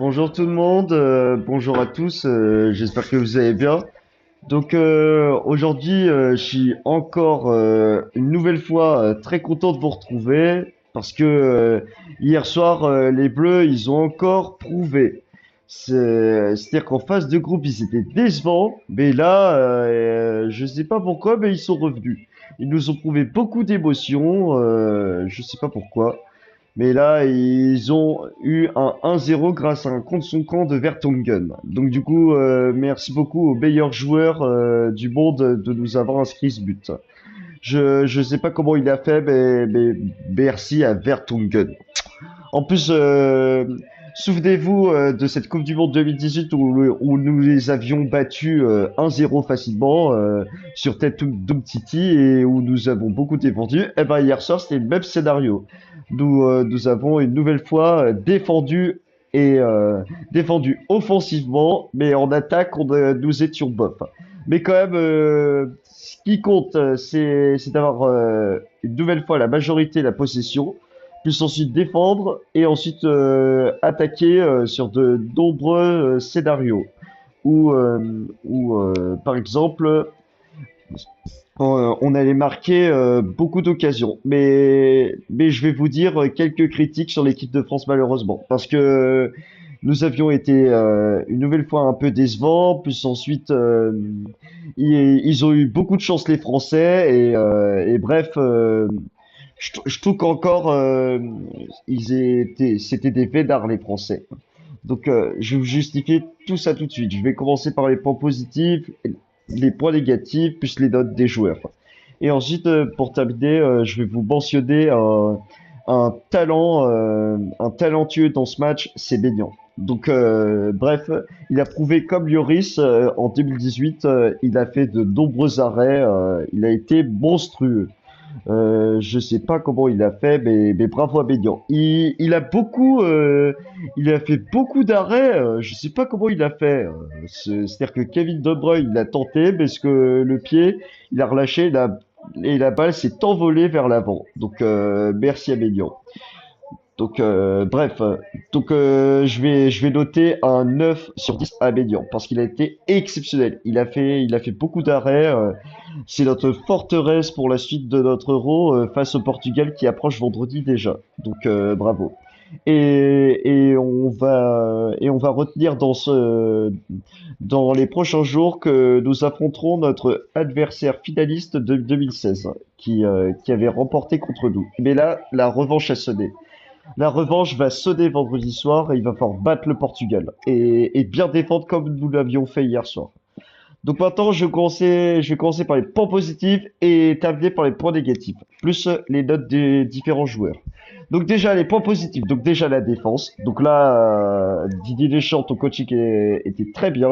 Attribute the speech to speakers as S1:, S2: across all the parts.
S1: Bonjour tout le monde, bonjour à tous, j'espère que vous allez bien. Donc aujourd'hui, je suis encore une nouvelle fois très content de vous retrouver parce que hier soir, les Bleus, ils ont encore prouvé. C'est-à-dire qu'en phase de groupe, ils étaient décevants, mais là, je sais pas pourquoi, mais ils sont revenus. Ils nous ont prouvé beaucoup d'émotions, je sais pas pourquoi. Mais là, ils ont eu un 1-0 grâce à un contre son camp de Vertonghen. Donc du coup, merci beaucoup au meilleur joueur du monde de nous avoir inscrit ce but. Je sais pas comment il a fait, mais merci à Vertonghen. En plus, souvenez-vous de cette Coupe du Monde 2018 où nous les avions battus 1-0 facilement sur tête d'Umtiti et où nous avons beaucoup défendu. Et ben hier soir, c'était le même scénario. Nous avons une nouvelle fois défendu offensivement, mais en attaque, nous étions bof. Mais quand même, ce qui compte, c'est d'avoir une nouvelle fois la majorité, la possession puis ensuite défendre et ensuite attaquer sur de nombreux scénarios où par exemple on allait marquer beaucoup d'occasions. Mais je vais vous dire quelques critiques sur l'équipe de France malheureusement parce que nous avions été une nouvelle fois un peu décevants, plus ensuite ils ont eu beaucoup de chance les Français et bref je trouve qu'encore c'était des védards les Français. Donc je vais vous justifier tout ça tout de suite. Je vais commencer par les points positifs, les points négatifs, plus les notes des joueurs. Et ensuite, pour terminer, je vais vous mentionner un talentueux dans ce match, c'est Maignan. Donc bref, il a prouvé comme Lloris en 2018, il a fait de nombreux arrêts, il a été monstrueux. Je sais pas comment il a fait, mais bravo à Maignan. Il a fait beaucoup d'arrêts. Je sais pas comment il a fait. C'est-à-dire que Kevin De Bruyne, il a tenté, mais ce que le pied, il a relâché, et la balle s'est envolée vers l'avant. Donc merci à Maignan. Donc bref, je vais noter un 9 sur 10 à Maignan parce qu'il a été exceptionnel. Il a fait beaucoup d'arrêts. C'est notre forteresse pour la suite de notre Euro face au Portugal qui approche vendredi déjà. Donc bravo. Et on va retenir dans les prochains jours que nous affronterons notre adversaire finaliste de 2016 qui avait remporté contre nous. Mais là, la revanche a sonné. La revanche va sonner vendredi soir et il va falloir battre le Portugal et bien défendre comme nous l'avions fait hier soir. Donc maintenant, je vais commencer par les points positifs et terminer par les points négatifs, plus les notes des différents joueurs. Donc déjà, les points positifs. Donc déjà, la défense. Donc là, Didier Deschamps, ton coaching était très bien.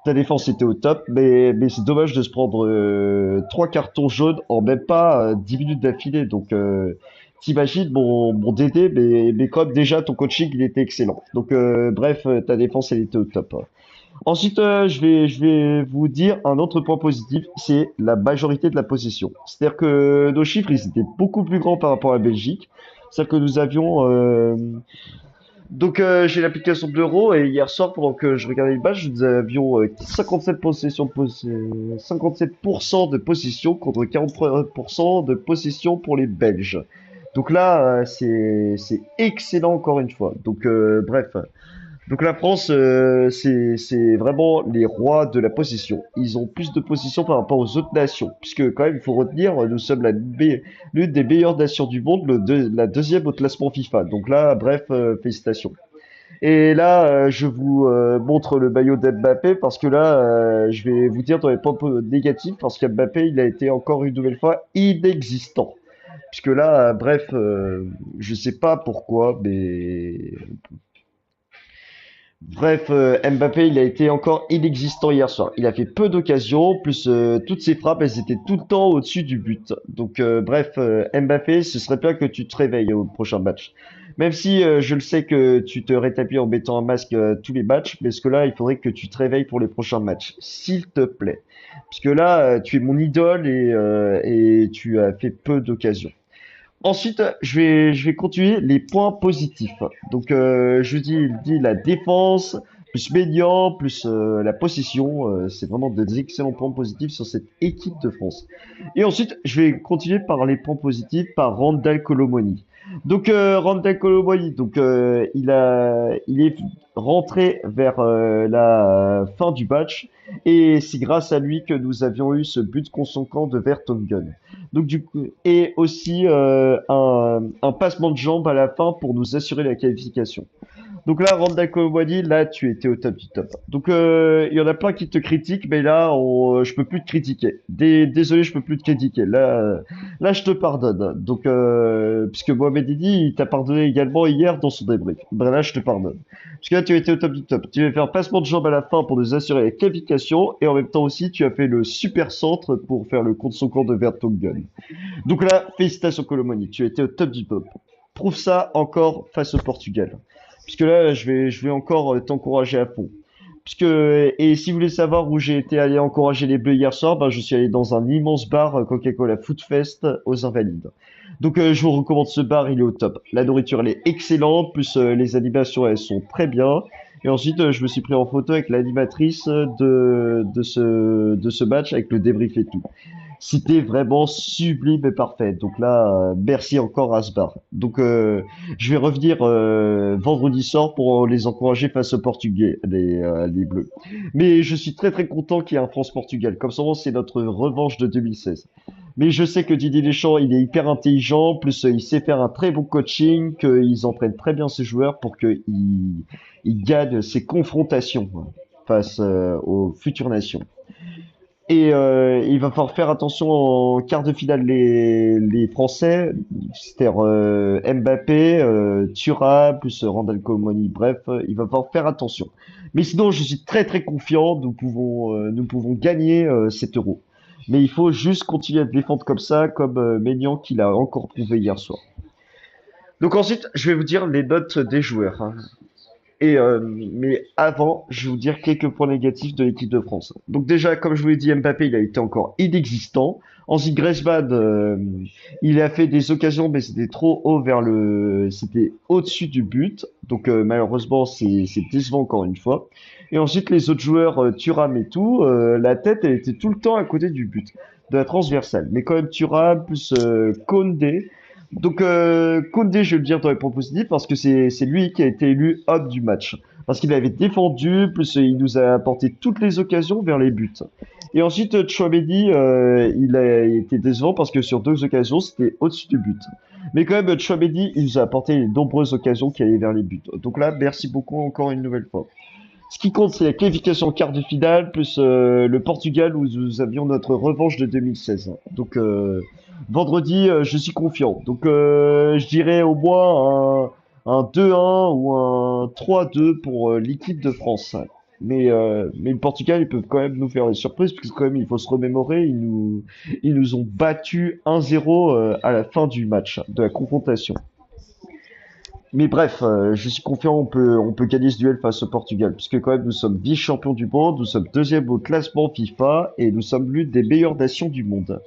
S1: Ta défense était au top, mais c'est dommage de se prendre trois cartons jaunes en même pas 10 minutes d'affilée. Donc t'imagines mon DD, mais comme déjà ton coaching il était excellent. Donc bref, ta défense elle était au top. Ensuite, je vais vous dire un autre point positif, c'est la majorité de la possession. C'est-à-dire que nos chiffres, ils étaient beaucoup plus grands par rapport à la Belgique. C'est-à-dire que nous avions... j'ai l'application de l'euro et hier soir, pendant que je regardais le match, nous avions 57% de possession contre 43% de possession pour les Belges. Donc là, c'est excellent encore une fois. Donc bref, donc la France, c'est vraiment les rois de la possession. Ils ont plus de possession par rapport aux autres nations, puisque quand même il faut retenir, nous sommes l'une des meilleures nations du monde, la deuxième au classement FIFA. Donc là, bref, félicitations. Et là, je vous montre le maillot d'Mbappé parce que là, je vais vous dire dans les points négatifs parce qu'Mbappé, il a été encore une nouvelle fois inexistant. Puisque là, bref, je sais pas pourquoi, mais bref, Mbappé, il a été encore inexistant hier soir. Il a fait peu d'occasions, plus toutes ses frappes, elles étaient tout le temps au-dessus du but. Donc, bref, Mbappé, ce serait bien que tu te réveilles au prochain match. Même si je le sais que tu te rétablis en mettant un masque tous les matchs, mais ce que là, il faudrait que tu te réveilles pour les prochains matchs, s'il te plaît. Parce que là, tu es mon idole et tu as fait peu d'occasions. Ensuite, je vais continuer les points positifs. Donc, je dis la défense, plus Maignan, plus la possession. C'est vraiment des excellents points positifs sur cette équipe de France. Et ensuite, je vais continuer par les points positifs par Randal Colomoni. Donc, Randal Colomoni, donc, il est rentré vers la fin du match. Et c'est grâce à lui que nous avions eu ce but conséquent de Vertonghen. Donc du coup, et aussi un passement de jambe à la fin pour nous assurer la qualification. Donc là, Randall Colomwani, là, tu étais au top du top. Donc il y en a plein qui te critiquent, mais là, je peux plus te critiquer. Désolé, je peux plus te critiquer. Là, je te pardonne. Donc puisque Mohamed Didi, il t'a pardonné également hier dans son débrief. Ben là, je te pardonne. Parce que là, tu étais au top du top. Tu as fait un passement de jambe à la fin pour nous assurer la qualification, et en même temps aussi, tu as fait le super centre pour faire le contre son camp de Vertonghen. Donc là, félicitations Colomoni, tu étais au top du top. Prouve ça encore face au Portugal. Puisque là, je vais encore t'encourager à fond. Puisque, et si vous voulez savoir où j'ai été allé encourager les Bleus hier soir, ben, je suis allé dans un immense bar Coca-Cola Food Fest aux Invalides. Donc je vous recommande ce bar, il est au top. La nourriture elle est excellente, plus les animations elles sont très bien. Et ensuite je me suis pris en photo avec l'animatrice de ce match avec le débrief et tout. C'était vraiment sublime et parfait. Donc là, merci encore à ce bar. Donc je vais revenir vendredi soir pour les encourager face aux Portugais, les Bleus. Mais je suis très très content qu'il y ait un France-Portugal. Comme souvent, c'est notre revanche de 2016. Mais je sais que Didier Deschamps, il est hyper intelligent, plus il sait faire un très bon coaching, qu'ils entraînent très bien ses joueurs pour qu'ils ils gagnent ces confrontations face aux futures nations. Et il va falloir faire attention en quart de finale les Français, c'est-à-dire Mbappé, Thuram, plus Randal Colomoni, bref, il va falloir faire attention. Mais sinon, je suis très très confiant, nous pouvons gagner cet euro. Mais il faut juste continuer à défendre comme ça, comme Maignan qui l'a encore prouvé hier soir. Donc ensuite, je vais vous dire les notes des joueurs, hein. Mais avant, je vais vous dire quelques points négatifs de l'équipe de France. Donc déjà, comme je vous l'ai dit, Mbappé, il a été encore inexistant. Ensuite, Griezmann, il a fait des occasions, mais c'était au-dessus du but. Donc malheureusement, c'est décevant encore une fois. Et ensuite, les autres joueurs, Thuram et tout, la tête, elle était tout le temps à côté du but, de la transversale. Mais quand même, Thuram plus Koundé. Donc Koundé, je vais le dire dans les points positifs parce que c'est lui qui a été élu homme du match. Parce qu'il avait défendu, plus il nous a apporté toutes les occasions vers les buts. Et ensuite, Tchouaméni, il a été décevant parce que sur deux occasions, c'était au-dessus du but. Mais quand même, Tchouaméni, il nous a apporté les nombreuses occasions qui allaient vers les buts. Donc là, merci beaucoup encore une nouvelle fois. Ce qui compte, c'est la qualification en quart de finale, plus le Portugal où nous avions notre revanche de 2016. Donc vendredi, je suis confiant. Donc je dirais au moins un 2-1 ou un 3-2 pour l'équipe de France. Mais le Portugal, ils peuvent quand même nous faire des surprises, parce que quand même, il faut se remémorer, ils nous ont battu 1-0 à la fin du match, de la confrontation. Mais bref, je suis confiant, on peut gagner ce duel face au Portugal, puisque quand même nous sommes vice-champions du monde, nous sommes deuxième au classement FIFA et nous sommes l'une des meilleures nations du monde.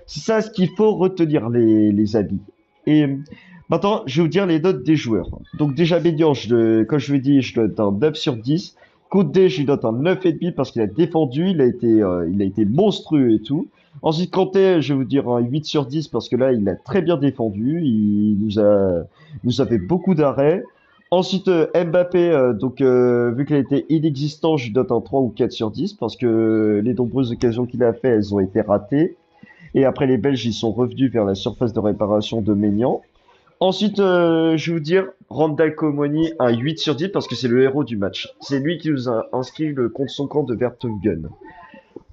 S1: C'est ça ce qu'il faut retenir, les amis. Et maintenant, je vais vous dire les notes des joueurs. Donc déjà, Médian, comme je vous l'ai dit, je donne un 9 sur 10. Koundé, je lui donne un 9,5 parce qu'il a défendu, il a été monstrueux et tout. Ensuite, Kanté, je vais vous dire un 8 sur 10 parce que là, il a très bien défendu, il nous a fait beaucoup d'arrêts. Ensuite, Mbappé, donc vu qu'il a été inexistant, je lui donne un 3 ou 4 sur 10 parce que les nombreuses occasions qu'il a fait, elles ont été ratées. Et après, les Belges, ils sont revenus vers la surface de réparation de Maignan. Ensuite, je vais vous dire, Randal Colomoni, un 8 sur 10 parce que c'est le héros du match. C'est lui qui nous a inscrit le contre son camp de Vertonghen.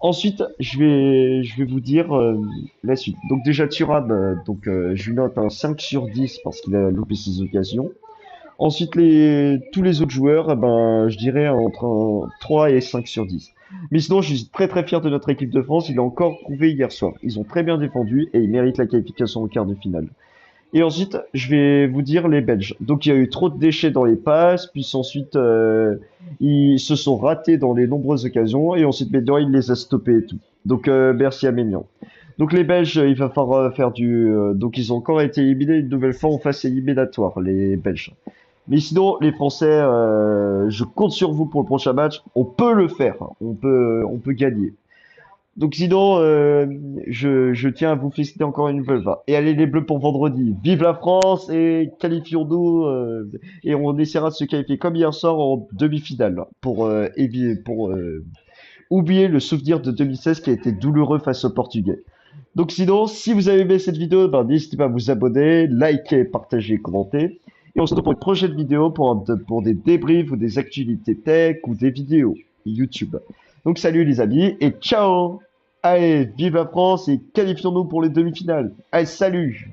S1: Ensuite, je vais vous dire la suite. Donc déjà, Thuram, donc, je lui note un 5 sur 10 parce qu'il a loupé ses occasions. Ensuite, tous les autres joueurs, ben, je dirais entre un 3 et 5 sur 10. Mais sinon, je suis très très fier de notre équipe de France. Il a encore prouvé hier soir. Ils ont très bien défendu et ils méritent la qualification au quart de finale. Et ensuite, je vais vous dire les Belges. Donc, il y a eu trop de déchets dans les passes, puis ensuite, ils se sont ratés dans les nombreuses occasions, et ensuite, Maignan, il les a stoppés et tout. Donc, merci à Maignan. Donc les Belges, il va falloir faire donc ils ont encore été éliminés une nouvelle fois en phase éliminatoire, les Belges. Mais sinon, les Français, je compte sur vous pour le prochain match. On peut le faire, hein. On peut gagner. Donc sinon, je tiens à vous féliciter encore une nouvelle fois. Et allez les Bleus pour vendredi. Vive la France et qualifions-nous. Et on essaiera de se qualifier comme hier soir en demi-finale là, pour oublier le souvenir de 2016 qui a été douloureux face aux Portugais. Donc sinon, si vous avez aimé cette vidéo, ben, n'hésitez pas à vous abonner, liker, partager, commenter. Et on se retrouve pour une prochaine vidéo pour des débriefs ou des actualités tech ou des vidéos YouTube. Donc salut les amis et ciao! Allez, vive la France et qualifions-nous pour les demi-finales. Allez, salut!